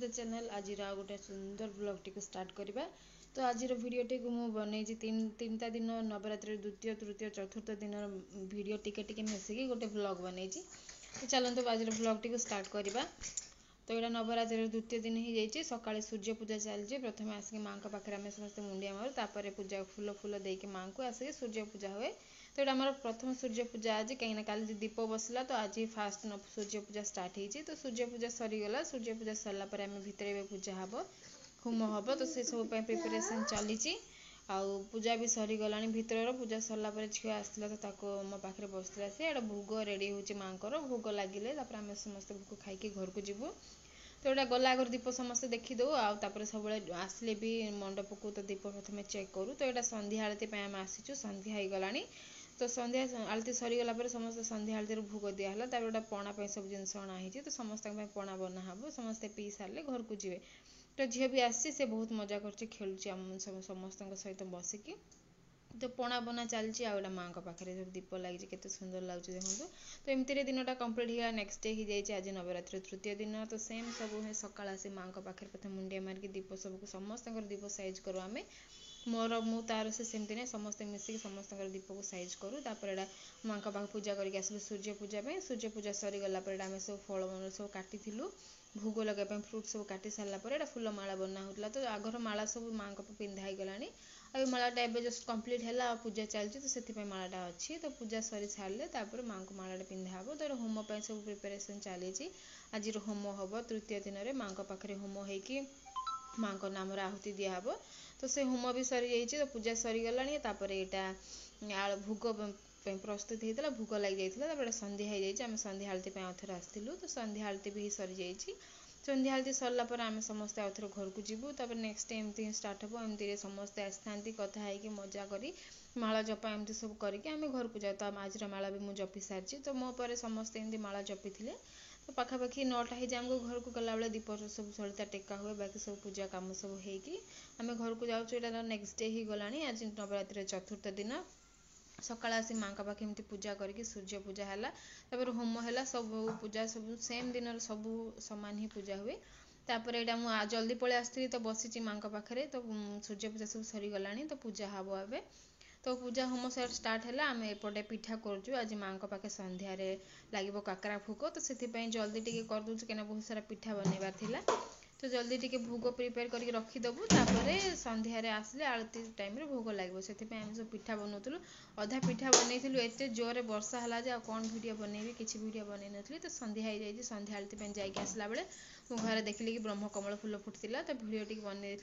The channel आज गोटे सुंदर ब्लॉग टी स्टार्ट करवा। तो आज वीडियो टी मु बन तीनटा दिन नवरात्रि द्वितीय तृतीय चतुर्थ दिन वीडियो टिके मिसिकी गोटे ब्लॉग बन। तो चलते आज ब्लॉग टी स्टार्ट करवा। तो यहाँ नवरात्रि द्वितीय दिन ही जाइए सका सूर्य पूजा चलती। प्रथम आसिक माँ पाखे आम समस्त मुंडिया मारू तापर पूजा फूल फूल देकी माँ को आसिक सूर्य पूजा हुए। तो यहाँ आम प्रथम सूर्य पूजा आज कहीं काली दीप बसला तो आज फास्ट सूर्य पूजा स्टार्ट होती। तो सूर्य पूजा सरीगला। सूर्य पूजा सरला आम भितर पूजा हम होम हम तो से सब प्रिपरेशन चली पूजा भी सरीगला। भितर पूजा सरला झील आसला तो मो पाखे बसला सी भोग रेडी हो माँ भोग लगिले आम समस्त भोग खाई घर को जीवु। तो यहाँ गला आगर दीप समस्त देखीदे आपर सब आसले भी मंडप को तो दीप प्रथम चेक करूँ। तो यहाँ संध्या आरती आम आसीचु संध्या हो गला। तो संध्या आलती सरीगला समस्त संध्या आलती भोग दिहला। गोटे पणा सब जिन अणाही तो समस्त पणा बना हम समस्ते पी सारे घर को जीवे। तो झील भी आसी से बहुत मजा कर खेलुची समस्त सहित बसिकी। तो पणा बना चलती आड़ा माँ पाखे जो दीप लगी केते सुंदर लगे देखो। तो एमती दिन कंप्लीट होगा। नेक्स्ट डे ही जाइए आज नवरात्रि तृतीय दिन। तो सेम सब सका आसी माँ पाखे प्रथम मुंडिया मारिक दीप सबको समस्त दीप साइज करूँ आम मोर मु तार से सेमती नहीं समस्त मिसिक समस्त दीप को साइज करूँ। तापर माँ पाख पूजा करके आसलु सूर्य पूजा। सूर्य पूजा सरीगला आम सब फल मन सब काटी भोग लगे फ्रुट सब काटी सारापर फूल माला बना होता। तो आगर माला सब माँ को पिंधा हो गला। आ मालाटा एवं जस्ट कम्प्लीट है पूजा चलती। तो से मालाटा अच्छी तो पूजा सरी सारे माँ को मालाटा पिंधा हम। तो होम सब प्रिपरेशन चली आज होम हम तृतीय दिन में माँ पाखे होम होगी माँ को नाम आहुति दिहब। तो से होम भी सरी जाइए। तो पूजा सरीगला। यहाँ भोग प्रस्तुत होता भोग लगी जाता संध्या हो जाए आम संध्या आलती आउे आसलु। तो संध्या आलती भी सरी जाइए। संध्या आलती सरला आम समस्त आउे घर को जीवु। तब नेक्स्ट डे एमती स्टार्ट हम एमती समस्ते आसता कथा है मजा करी माला जपा एमती सब करके आम घर को जाऊ। तो आज माला भी मुझे जपी सारी। तो मो पर समस्ते एमती माला जपी थे। तो पाखापाखि 9टा ही आमको घर को गला बेले दीप सब सलिता टेका हुए बाकी सब पूजा कम सब होगी आम घर को जाऊँ। यहाँ नेक्स्ट डे ही गला। आज नवरात्रि चतुर्थ दिन सका आसी माँ पाखे एमती पूजा करके सूर्य पूजा है होम है सब पूजा सब सेम दिन सब सामान ही पूजा हुए। तापर यहाँ मुझे जल्दी पलि आसती तो बसी माँ पाखे। तो सूर्य पूजा सब सरीगला। तो पूजा हम ए तो पूजा होम स्टार्ट है आम एपटे पिठा करूँ। आज माँ पाखे संध्यार लगे काकरा भोग। तो से जल्दी टी करदे कहीं बहुत सारा पिठा बनइबार थिला। तो जल्दी टी भोग प्रिपेयर करके रखीदेबू। संध्यारे आसले आरती टाइम भोग लगे से आम सब पिठा बनाऊँ। अधा पिठा बनईलु एत जोरे वर्षा है कौन वीडियो बनइबी किसी वीडियो बनई नी। तो संध्या हो जाए संध्या आरती जाइए आसला बेले घर देखिली कि ब्रह्मकमल फूल फुटला। तो वीडियो टी बनई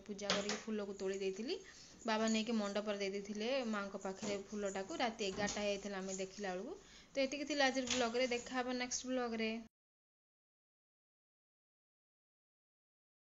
पूजा करके फूल को तोड़ी देती बाबा नहीं कि मंडप दे माँ पाखे फूलटा को रात 11टा होता आम देखला बेलू। तो ये आज ब्लॉग देखा नेक्स्ट ब्लॉग रे।